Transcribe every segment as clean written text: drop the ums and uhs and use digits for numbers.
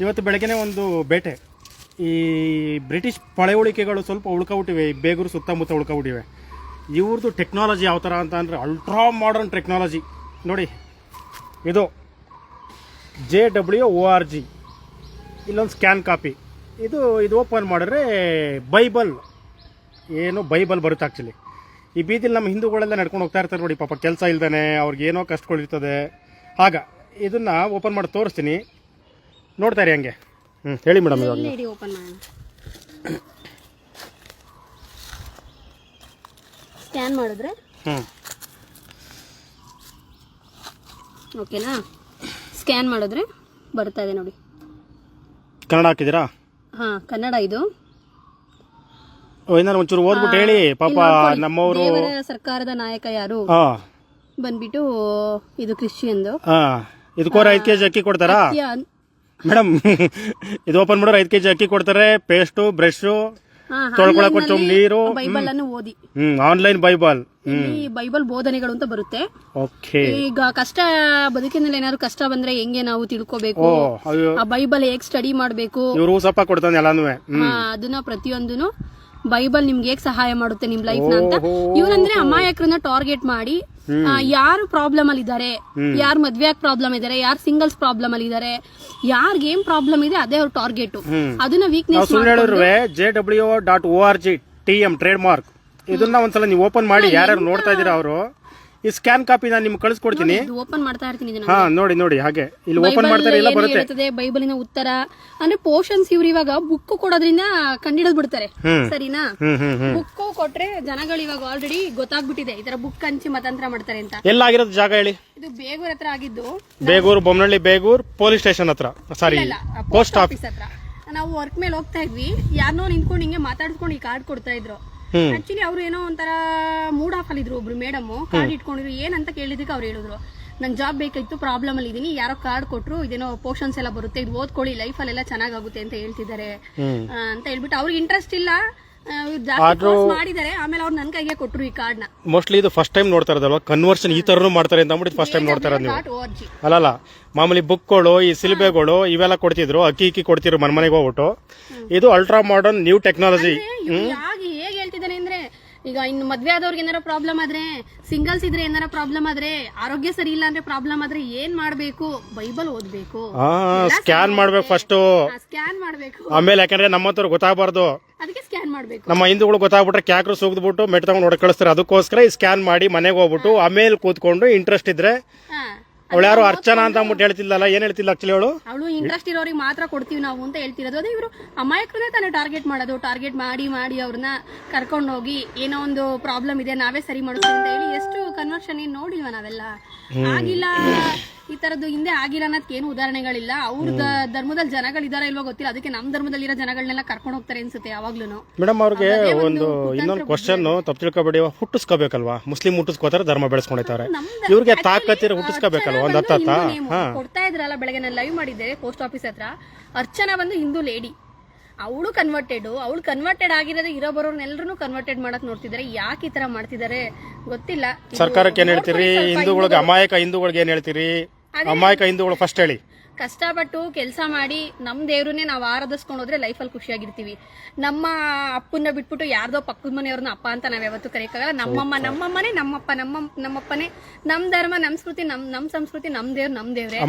ಇವತ್ತು ಬೆಳಗ್ಗೆನೇ ಒಂದು ಬೇಟೆ. ಈ ಬ್ರಿಟಿಷ್ ಪಳೆಯುಳಿಕೆಗಳು ಸ್ವಲ್ಪ ಉಳ್ಕೊಬಿಟ್ಟಿವೆ, ಈ ಬೇಗೂರು ಸುತ್ತಮುತ್ತ ಉಳ್ಕೊಬಿಟ್ಟಿವೆ. ಇವ್ರದ್ದು ಟೆಕ್ನಾಲಜಿ ಯಾವ ಥರ ಅಂತ ಅಂದರೆ ಅಲ್ಟ್ರಾ ಮಾಡರ್ನ್ ಟೆಕ್ನಾಲಜಿ ನೋಡಿ. ಇದು JWORG, ಇಲ್ಲೊಂದು ಸ್ಕ್ಯಾನ್ ಕಾಪಿ. ಇದು ಓಪನ್ ಮಾಡಿದ್ರೆ ಬೈಬಲ್ ಬರುತ್ತೆ ಆ್ಯಕ್ಚುಲಿ. ಈ ಬೀದಿಲಿ ನಮ್ಮ ಹಿಂದೂಗಳೆಲ್ಲ ನಡ್ಕೊಂಡು ಹೋಗ್ತಾ ಇರ್ತಾರೆ ನೋಡಿ, ಪಾಪ ಕೆಲಸ ಇಲ್ದೇ ಅವ್ರಿಗೆ ಏನೋ ಕಷ್ಟಗಳಿರ್ತದೆ. ಆಗ ಇದನ್ನು ಓಪನ್ ಮಾಡಿ ತೋರಿಸ್ತೀನಿ, ನೋಡ್ತಾ ಇರಿ ಹಂಗೆ. ಹೇಳಿ ಮೇಡಮ್. ಇವಾಗ ಓಪನ್ ಮಾಡೋಣ, ಸ್ಕ್ಯಾನ್ ಮಾಡಿದ್ರೆ ಓಕೆನಾ? ಸ್ಕ್ಯಾನ್ ಮಾಡಿದ್ರೆ ಬರ್ತಾ ಇದೆ ನೋಡಿ. ಕನ್ನಡ ಹಾಕಿದ್ದೀರಾ? ಹಾಂ, ಕನ್ನಡ. ಇದು ಏನಾರು ಒಂಚೂರು ಓದ್ಬಿಟ್ಟು ಹೇಳಿ ಪಾಪ. ನಮ್ಮವರು ಸರ್ಕಾರದ ನಾಯಕ ಯಾರು ಬಂದ್ಬಿಟ್ಟು ಇದು ಕ್ರಿಶ್ಚಿಯನ್ದು. ಇದಕ್ಕೋರ 5 kg ಅಕ್ಕಿ ಕೊಡ್ತಾರಾ ಮೇಡಮ್? ಇದು ಓಪನ್ ಮಾಡೋರು 5 kg ಅಕ್ಕಿ ಕೊಡ್ತಾರೆ, ಪೇಸ್ಟು, ಬ್ರಷು, ತೊಳ್ಕೊಳಕ್ ಒಂಚೂರು ನೀರು. ಬೈಬಲ್ ಅನ್ನು ಓದಿ. ಆನ್ಲೈನ್ ಬೈಬಲ್, ಬೈಬಲ್ ಬೋಧನೆಗಳು ಅಂತ ಬರುತ್ತೆ. ಓಕೆ. ಈಗ ಕಷ್ಟ ಬದುಕಿನಲ್ಲಿ ಏನಾದ್ರು ಕಷ್ಟ ಬಂದ್ರೆ ಹೆಂಗೆ ನಾವು ತಿಳ್ಕೋಬೇಕು, ಆ ಬೈಬಲ್ ಹೇಗ್ ಸ್ಟಡಿ ಮಾಡ್ಬೇಕು, ಇವರು ಸಪ ಕೊಡ್ತಾನೆ ಎಲ್ಲಾನು. ಅದನ್ನ ಪ್ರತಿಯೊಂದನು ಬೈಬಲ್ ನಿಮ್ಗೆ ಹೇಗ್ ಸಹಾಯ ಮಾಡುತ್ತೆ ನಿಮ್ ಲೈಫ್ ನ ಅಂತ. ಇವ್ರಂದ್ರೆ ಅಮಾಯಕರನ್ನ ಟಾರ್ಗೆಟ್ ಮಾಡಿ ಯಾರು ಪ್ರಾಬ್ಲಮ್ ಅಲ್ಲಿ ಇದಾರೆ, ಯಾರು ಮದ್ವೆ ಪ್ರಾಬ್ಲಮ್ ಇದಾರೆ, ಯಾರು ಸಿಂಗಲ್ಸ್ ಪ್ರಾಬ್ಲಮ್ ಅಲ್ಲಿ ಇದಾರೆ, ಯಾರ್ಗೆ ಏನ್ ಪ್ರಾಬ್ಲಮ್ ಇದೆ ಅದೇ ಅವ್ರ ಟಾರ್ಗೆಟ್. ಅದನ್ನ weakness JWO.org TM trade mark. ಇದನ್ನ ಒಂದ್ಸಲ ನೀವು ಓಪನ್ ಮಾಡಿ, ಯಾರ್ಯಾರು ನೋಡ್ತಾ ಇದೀರಾ ಅವರು ಈ ಸ್ಕ್ಯಾನ್ ಕಾಪಿ ನಾನು ನಿಮ್ಗೆ ಕಳಿಸ್ಕೊಡ್ತೀನಿ. ಓಪನ್ ಮಾಡ್ತಾ ಇರ್ತೀನಿ. ನೋಡಿ ಹಾಗೆ ಇಲ್ಲಿ ಓಪನ್ ಮಾಡ್ತಾರೆ, ಇಲ್ಲ ಬರುತ್ತೆ. ಬೈಬಲಿನ ಉತ್ತರ ಅಂದ್ರೆ ಪೋರ್ಷನ್ಸ್ ಇವ್ರು ಇವಾಗ ಬುಕ್ ಕೊಡೋದ್ರಿಂದ ಕಂಡಿಡಿದ್ ಬಿಡ್ತಾರೆ, ಸರಿನಾ? ಬುಕ್ ಕೊಟ್ರೆ ಜನಗಳು ಇವಾಗ ಆಲ್ರೆಡಿ ಗೊತ್ತಾಗ್ಬಿಟ್ಟಿದೆ ಈ ತರ ಬುಕ್ ಹಂಚಿ ಮತಾಂತರ ಮಾಡ್ತಾರೆ ಅಂತ. ಎಲ್ಲಾಗಿರೋದು ಜಾಗ ಹೇಳಿ? ಇದು ಬೇಗೂರ್ ಹತ್ರ ಆಗಿದ್ದು. ಬೇಗೂರು, ಬೊಮ್ಮನಹಳ್ಳಿ ಬೇಗೂರ್ ಪೊಲೀಸ್ ಸ್ಟೇಷನ್ ಹತ್ರ, ಸಾರಿ ಪೋಸ್ಟ್ ಆಫೀಸ್ ಹತ್ರ. ನಾವು ವರ್ಕ್ ಮೇಲೆ ಹೋಗ್ತಾ ಇದ್ವಿ, ಯಾರನ್ನೋ ನಿಂತ್ಕೊಂಡು ಹಿಂಗೆ ಮಾತಾಡ್ಕೊಂಡು ಈ ಕಾರ್ಡ್ ಕೊಡ್ತಾ ಇದ್ರು. ಆಕ್ಚುಲಿ ಅವ್ರು ಏನೋ ಒಂಥರ ಮೂಡ್ ಆಫ್ ಅಲ್ಲಿದ್ರು. ಒಬ್ರು ಮೇಡಮ್ ಕಾರ್ಡ್ ಇಟ್ಕೊಂಡಿದ್ರು. ಏನಂತ ಕೇಳಿದಕ್ಕೆ ಅವ್ರು ಹೇಳಿದ್ರು, ನನ್ ಜಾಬ್ ಬೇಕಾಯ್ತು, ಪ್ರಾಬ್ಲಮ್ ಅಲ್ಲಿ ಇದೀನಿ, ಯಾರೋ ಕಾರ್ಡ್ ಕೊಟ್ರು, ಇದೇನೋ ಪೋರ್ಷನ್ಸ್ ಎಲ್ಲ ಬರುತ್ತೆ, ಇದು ಓದ್ಕೊಳ್ಳಿ, ಲೈಫ್ ಅಲ್ಲೆಲ್ಲ ಚೆನ್ನಾಗುತ್ತೆ ಅಂತ ಹೇಳ್ತಿದ್ದಾರೆ ಅಂತ ಹೇಳ್ಬಿಟ್ಟು ಅವ್ರಿಗೆ ಇಂಟ್ರೆಸ್ಟ್ ಇಲ್ಲ, ಮಾಡಿದ್ದಾರೆ. ಆಮೇಲೆ ಅವ್ರು ನನ್ ಕೈಗೆ ಕೊಟ್ರು ಈ ಕಾರ್ಡ್ ನ. ಮೋಸ್ಟ್ಲಿ ಇದು ಫಸ್ಟ್ ಟೈಮ್ ನೋಡ್ತಾ ಇರೋದಲ್ವಾ, ಕನ್ವರ್ಷನ್ ಈ ತರನು ಮಾಡ್ತಾರೆ ಅಂತ ಅಂದ್ಬಿಟ್ಟು ಫಸ್ಟ್ ಟೈಮ್ ನೋಡ್ತಾ ಇರೋದು ನೀವು. ಅಲ್ಲ ಮಾಮೂಲಿ ಬುಕ್ಗಳು, ಈ ಸಿಲಿಬೆಗಳು ಇವೆಲ್ಲ ಕೊಡ್ತಿದ್ರು, ಅಕ್ಕಿ ಕೊಡ್ತಿದ್ರು ಮನೆಗೆ ಹೋಗ್ಬಿಟ್ಟು. ಇದು ಅಲ್ಟ್ರಾ ಮಾಡರ್ನ್ ನ್ಯೂ ಟೆಕ್ನಾಲಜಿ. ಹೇಗೆ ಹೇಳ್ತಿದ್ದಾನೆ ಅಂದ್ರೆ, ಈಗ ಇನ್ನು ಮದ್ವೆ ಆದವ್ರಿಗೆ ಏನಾರ ಪ್ರಾಬ್ಲಮ್ ಆದ್ರೆ, ಸಿಂಗಲ್ಸ್ ಇದ್ರೆ ಏನಾರ ಪ್ರಾಬ್ಲಮ್ ಆದ್ರೆ, ಆರೋಗ್ಯ ಸರಿ ಇಲ್ಲ ಅಂದ್ರೆ ಪ್ರಾಬ್ಲಮ್ ಆದ್ರೆ ಏನ್ ಮಾಡ್ಬೇಕು? ಬೈಬಲ್ ಓದ್ಬೇಕು, ಸ್ಕ್ಯಾನ್ ಮಾಡ್ಬೇಕು ಫಸ್ಟ್, ಸ್ಕ್ಯಾನ್ ಮಾಡ್ಬೇಕು. ಆಮೇಲೆ ಯಾಕಂದ್ರೆ ನಮ್ಮ ಹತ್ರ ಗೊತ್ತಾಗಬಾರ್ದು, ಅದಕ್ಕೆ ಸ್ಕ್ಯಾನ್ ಮಾಡ್ಬೇಕು. ನಮ್ಮ ಹಿಂದೂಗಳು ಗೊತ್ತಾಗ್ಬಿಟ್ರೆ ಕ್ಯಾಕ್ರು ಸುಗ್ದ್ಬಿಟ್ಟು ಮೆಟ್ ತಗೊಂಡು ಹೊಡೆ ಕಳಿಸ್ತಾರೆ. ಅದಕ್ಕೋಸ್ಕರ ಈ ಸ್ಕ್ಯಾನ್ ಮಾಡಿ ಮನೆಗೆ ಹೋಗ್ಬಿಟ್ಟು ಆಮೇಲೆ ಕೂತ್ಕೊಂಡು ಇಂಟ್ರೆಸ್ಟ್ ಇದ್ರೆ, ಅವಳು ಯಾರು ಅರ್ಚನಾ ಅಂತ ಅಂದ್ಬಿಟ್ಟು ಹೇಳ್ತಿಲ್ಲಲ್ಲ, ಏನ್ ಹೇಳ್ತಿಲ್ಲ ಆಕ್ಚುಲಿ ಅವಳು ಇಂಟ್ರೆಸ್ಟ್ ಇರೋರಿಗೆ ಮಾತ್ರ ಕೊಡ್ತೀವಿ ನಾವು ಅಂತ ಹೇಳ್ತಿರೋದು. ಅದೇ ಇವರು ಅಮಾಯಕರನ್ನೇ ತಾನೇ ಟಾರ್ಗೆಟ್ ಮಾಡೋದು. ಟಾರ್ಗೆಟ್ ಮಾಡಿ ಅವ್ರನ್ನ ಕರ್ಕೊಂಡು ಹೋಗಿ ಏನೋ ಒಂದು ಪ್ರಾಬ್ಲಮ್ ಇದೆ ನಾವೇ ಸರಿ ಮಾಡ್ತೀವಿ ಅಂತ ಹೇಳಿ ಎಷ್ಟು ಕನ್ವರ್ಷನ್ ಏನ್ ನೋಡಿಲ್ವ ನಾವೆಲ್ಲ? ಆಗಿಲ್ಲ, ಈ ತರದ್ದು ಹಿಂದೆ ಆಗಿಲ್ಲ ಅನ್ನೋದಕ್ಕೆ ಏನು ಉದಾಹರಣೆಗಳಿಲ್ಲ. ಅವ್ರ ಧರ್ಮದಲ್ಲಿ ಜನಗಳಿದಾರ ಇಲ್ವೋ ಗೊತ್ತಿಲ್ಲ, ಅದಕ್ಕೆ ನಮ್ ಧರ್ಮದಲ್ಲಿರೋ ಜನಗಳನ್ನೆಲ್ಲ ಕರ್ಕೊಂಡು ಹೋಗ್ತಾರೆ ಅನ್ಸುತ್ತೆ ಯಾವಾಗ್ಲೂ. ಮೇಡಮ್ ಅವ್ರಿಗೆ ಒಂದು ಇನ್ನೊಂದು ಕ್ವಶನ್ ತಪ್ಪು ತಿಳ್ಕೊಬೇಡಿ, ಹುಟ್ಟಿಸ್ಕೋಬೇಕಲ್ವಾ? ಮುಸ್ಲಿಂ ಹುಟ್ಟಿಸ್ಕೋತಾರೆ, ಧರ್ಮ ಬೆಳೆಸ್ಕೊಂಡಿರ್ತಾರೆ, ಇವ್ರಿಗೆ ತಾಕತ್ತಿರ ಹುಟ್ಟಿಸ್ಕೋಬೇಕಲ್ವಾ? ಒಂದು ಕೊಡ್ತಾ ಇದ್ರಲ್ಲ, ಬೆಳಗ್ಗೆ ನಾನು ಲೈವ್ ಮಾಡಿದ್ದೆ ಪೋಸ್ಟ್ ಆಫೀಸ್ ಹತ್ರ. ಅರ್ಚನಾ ಬಂದು ಹಿಂದೂ ಲೇಡಿ, ಅವಳು ಕನ್ವರ್ಟೆಡ್ ಆಗಿರೋದು. ಇರೋ ಬರೋರ್ನೆಲ್ಲರೂ ಕನ್ವರ್ಟೆಡ್ ಮಾಡಕ್ ನೋಡ್ತಿದ್ದಾರೆ. ಯಾಕೆ ಈ ತರ ಮಾಡ್ತಿದ್ದಾರೆ ಗೊತ್ತಿಲ್ಲ. ಸರ್ಕಾರಕ್ಕೆ ಏನ್ ಹೇಳ್ತೀರಿ? ಹಿಂದೂಗಳಿಗೆ ಅಮಾಯಕ ಹಿಂದೂಗಳಿಗೆ ಏನ್ ಹೇಳ್ತೀರಿ? ಅಮಾಯಕ ಹಿಂದೂಗಳು ಫಸ್ಟ್ ಹೇಳಿ. ಕಷ್ಟಪಟ್ಟು ಕೆಲಸ ಮಾಡಿ ನಮ್ ದೇವ್ರನ್ನೇ ನಾವು ಆರಾಧಿಸ್ಕೊಂಡು ಹೋದ್ರೆ ಲೈಫಲ್ಲಿ ಖುಷಿಯಾಗಿರ್ತೀವಿ. ನಮ್ಮ ಅಪ್ಪನ್ನ ಬಿಟ್ಬಿಟ್ಟು ಯಾರ್ದೋ ಪಕ್ಕದ ಮನೆಯವ್ರನ್ನ ಅಪ್ಪ ಅಂತ ನಾವ್ ಯಾವತ್ತೂ ಕರೆಯಕ್ಕಾಗಲ್ಲ. ನಮ್ಮಮ್ಮನೆ ನಮ್ಮಪ್ಪ, ನಮ್ಮಪ್ಪನೇ. ನಮ್ ಧರ್ಮ, ನಮ್ ಸಂಸ್ಕೃತಿ, ನಮ್ ದೇವ್ರೇ.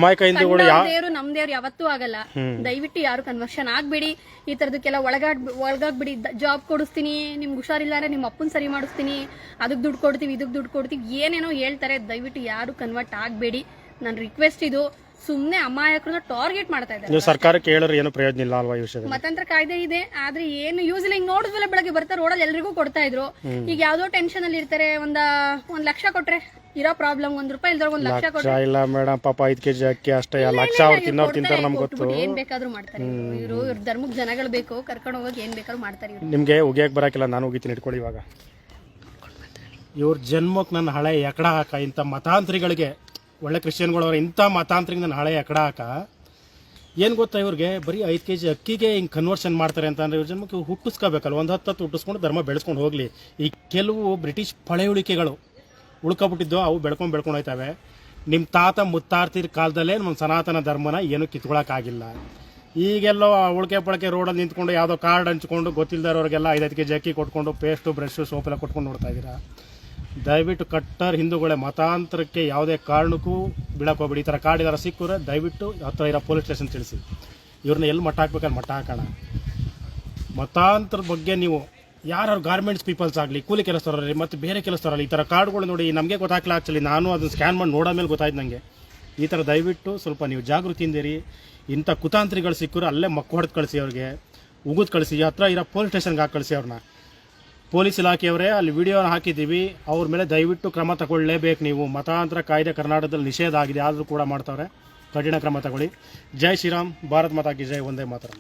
ದೇವ್ರು ನಮ್ ದೇವ್ರು ಯಾವತ್ತೂ ಆಗಲ್ಲ. ದಯವಿಟ್ಟು ಯಾರು ಕನ್ವರ್ಷನ್ ಆಗ್ಬೇಡಿ. ಈ ತರದಕ್ಕೆಲ್ಲ ಒಳಗಾಗ್ಬಿಡಿ. ಜಾಬ್ ಕೊಡಿಸ್ತೀನಿ, ನಿಮ್ಗೆ ಹುಷಾರಿಲ್ಲ ಅಂದ್ರೆ ನಿಮ್ಮ ಅಪ್ಪನ್ ಸರಿ ಮಾಡಿಸ್ತೀನಿ, ಅದಕ್ ದುಡ್ಡು ಕೊಡ್ತೀವಿ, ಇದಕ್ ದುಡ್ಡು ಕೊಡ್ತೀವಿ, ಏನೇನೋ ಹೇಳ್ತಾರೆ. ದಯವಿಟ್ಟು ಯಾರು ಕನ್ವರ್ಟ್ ಆಗ್ಬೇಡಿ. ನನ್ನ ರಿಕ್ವೆಸ್ಟ್ ಇದು. ಸುಮ್ನೆ ಅಮಾಯಕರನ್ನ ಟಾರ್ಗೆಟ್ ಮಾಡ್ತಾ ಇದ್ದಾರೆ. ಸರ್ಕಾರಕ್ಕೆ ಹೇಳಿದ್ರೆ ಏನು ಪ್ರಯೋಜನ ಇಲ್ಲ ಅಲ್ವಾ ಈ ವಿಷಯದಲ್ಲಿ? ಮತಾಂತರ ಕಾಯ್ದೆ ಇದೆ, ಆದ್ರೆ ಏನು ಯೂಸ್ ಇಲ್ಲ. ಹಿಂಗ್ ನೋಡಿದ್ವಲ್ಲ, ಬೆಳಗ್ಗೆ ಬರ್ತಾರೆ ರೋಡಲ್ಲಿ ಎಲ್ರಿಗೂ ಕೊಡ್ತಾ ಇದ್ರು. ಈಗ ಯಾವ್ದೋ ಟೆನ್ಷನ್ ಅಲ್ಲಿ ಇರ್ತಾರೆ. ಒಂದ್ ಲಕ್ಷ ಕೊಟ್ರೆ ಇರೋ ಪ್ರಾಬ್ಲಮ್, ₹1 ಇಲ್ದವ್ರ 1 ಲಕ್ಷ ಕೊಟ್ರೆ ಇಲ್ಲ ಮೇಡಮ್, ಪಾಪ 5 kg ಅಕ್ಕಿ ಅಷ್ಟೇ, ಲಕ್ಷ ಅವ್ರು ತಿಂತಾರೆ, ನಮ್ಗೆ ಗೊತ್ತು. ಏನ್ ಬೇಕಾದ್ರೂ ಮಾಡ್ತಾರೆ ಇವ್ರು ಧರ್ಮಕ್ಕೆ ಜನಗಳು ಬೇಕು, ಕರ್ಕೊಂಡು ಹೋಗೋಕೆ ಏನ್ ಬೇಕಾದ್ರೂ ಮಾಡ್ತಾರೆ. ನಿಮ್ಗೆ ಉಗಿಯಕ್ ಬರಾಕಿಲ್ಲ, ನಾನು ಉಗಿತೀನಿ, ಇಟ್ಕೊಳ್ಳಿ. ಇವಾಗ ಇವ್ರ ಜನ್ಮಕ್ಕೆ ನನ್ನ ಹಳೆ ಎಕಡ ಹಾಕ. ಇಂಥ ಮತಾಂತರಿಗಳಿಗೆ, ಒಳ್ಳೆ ಕ್ರಿಶ್ಚಿಯನ್ಗಳವ್ರ ಇಂಥ ಮತಾಂತರಿಗೆ ನನ್ನ ಹಳೆ ಎಕಡ ಹಾಕ. ಏನು ಗೊತ್ತಾ ಇವ್ರಿಗೆ? ಬರೀ 5 kg ಅಕ್ಕಿಗೆ ಹಿಂಗೆ ಕನ್ವರ್ಷನ್ ಮಾಡ್ತಾರೆ ಅಂತ ಅಂದರೆ ಇವ್ರ ಜನ್ಮಕ್ಕೆ ಹುಟ್ಟಿಸ್ಕೋಬೇಕಲ್ಲ, ಒಂದು 10 ಹುಟ್ಟಿಸ್ಕೊಂಡು ಧರ್ಮ ಬೆಳೆಸ್ಕೊಂಡು ಹೋಗಲಿ. ಈ ಕೆಲವು ಬ್ರಿಟಿಷ್ ಪಳೆಯುಳಿಕೆಗಳು ಉಳ್ಕೊಬಿಟ್ಟಿದ್ದು ಅವು ಬೆಳ್ಕೊಂಡು ಹೋಯ್ತವೆ. ನಿಮ್ಮ ತಾತ ಮುತ್ತಾರ್ತಿರ ಕಾಲದಲ್ಲೇ ನಮ್ಮ ಸನಾತನ ಧರ್ಮನ ಏನೂ ಕಿತ್ಕೊಳಕ್ಕಾಗಿಲ್ಲ. ಈಗೆಲ್ಲೋ ಉಳ್ಕೆ ಪಳಕೆ ರೋಡಲ್ಲಿ ನಿಂತ್ಕೊಂಡು ಯಾವುದೋ ಕಾರ್ಡ್ ಹಂಚ್ಕೊಂಡು ಗೊತ್ತಿಲ್ಲದವ್ರಿಗೆಲ್ಲ 5 ಕೆಜಿ ಅಕ್ಕಿ ಕೊಟ್ಕೊಂಡು ಪೇಸ್ಟು ಬ್ರಷು ಸೋಪೆಲ್ಲ ಕೊಟ್ಕೊಂಡು ನೋಡ್ತಾ ಇದ್ದೀರಾ. ದಯವಿಟ್ಟು ಕಟ್ಟರ್ ಹಿಂದೂಗಳೇ ಮತಾಂತರಕ್ಕೆ ಯಾವುದೇ ಕಾರಣಕ್ಕೂ ಬೀಳಕ್ಕೆ ಹೋಗ್ಬೇಡಿ. ಈ ಥರ ಕಾರ್ಡ್ ಏನಾರು ಸಿಕ್ಕರೆ ದಯವಿಟ್ಟು ಹತ್ರ ಇರೋ ಪೊಲೀಸ್ ಸ್ಟೇಷನ್ ತಿಳಿಸಿ. ಇವ್ರನ್ನ ಎಲ್ಲಿ ಮಟ್ಟ ಹಾಕ್ಬೇಕಾದ್ರೆ ಮಟ್ಟ ಹಾಕೋಣ. ಮತಾಂತರದ ಬಗ್ಗೆ ನೀವು ಯಾರು ಗಾರ್ಮೆಂಟ್ಸ್ ಪೀಪಲ್ಸ್ ಆಗಲಿ, ಕೂಲಿ ಕೆಲಸದವರಲ್ಲಿ ಮತ್ತು ಬೇರೆ ಕೆಲಸದವರಲ್ಲಿ ಈ ಥರ ಕಾರ್ಡ್ಗಳು ನೋಡಿ ನಮಗೆ ಗೊತ್ತಾಗಲ್ಲ. ಆ್ಯಕ್ಚುಲಿ ನಾನು ಅದನ್ನು ಸ್ಕ್ಯಾನ್ ಮಾಡಿ ನೋಡೋದ್ಮೇಲೆ ಗೊತ್ತಾಯ್ತು ನನಗೆ. ಈ ಥರ ದಯವಿಟ್ಟು ಸ್ವಲ್ಪ ನೀವು ಜಾಗೃತಿಯಿಂದಿರಿ. ಇಂಥ ಕುತಾಂತ್ರಿಗಳು ಸಿಕ್ಕರು ಅಲ್ಲೇ ಮಕ್ಕು ಹೊಡೆದು ಕಳಿಸಿ, ಅವ್ರಿಗೆ ಉಗಿದು ಕಳಿಸಿ, ಹತ್ರ ಇರೋ ಪೊಲೀಸ್ ಸ್ಟೇಷನ್ಗೆ ಹಾಕಿ ಕಳಿಸಿ ಅವ್ರನ್ನ. ಪೊಲೀಸ್ ಇಲಾಖೆಯವರೇ ಅಲ್ಲಿ ವಿಡಿಯೋನ ಹಾಕಿದ್ದೀವಿ, ಅವ್ರ ಮೇಲೆ ದಯವಿಟ್ಟು ಕ್ರಮ ತಗೊಳ್ಳೇಬೇಕು. ನೀವು ಮತಾಂತರ ಕಾಯ್ದೆ ಕರ್ನಾಟಕದಲ್ಲಿ ನಿಷೇಧ ಆಗಿದೆ, ಆದರೂ ಕೂಡ ಮಾಡ್ತಾವ್ರೆ. ಕಠಿಣ ಕ್ರಮ ತಗೊಳ್ಳಿ. ಜೈ ಶ್ರೀರಾಮ್, ಭಾರತ್ ಮಾತಾ ಕಿ ಜೈ, ಒಂದೇ ಮಾತರಂ.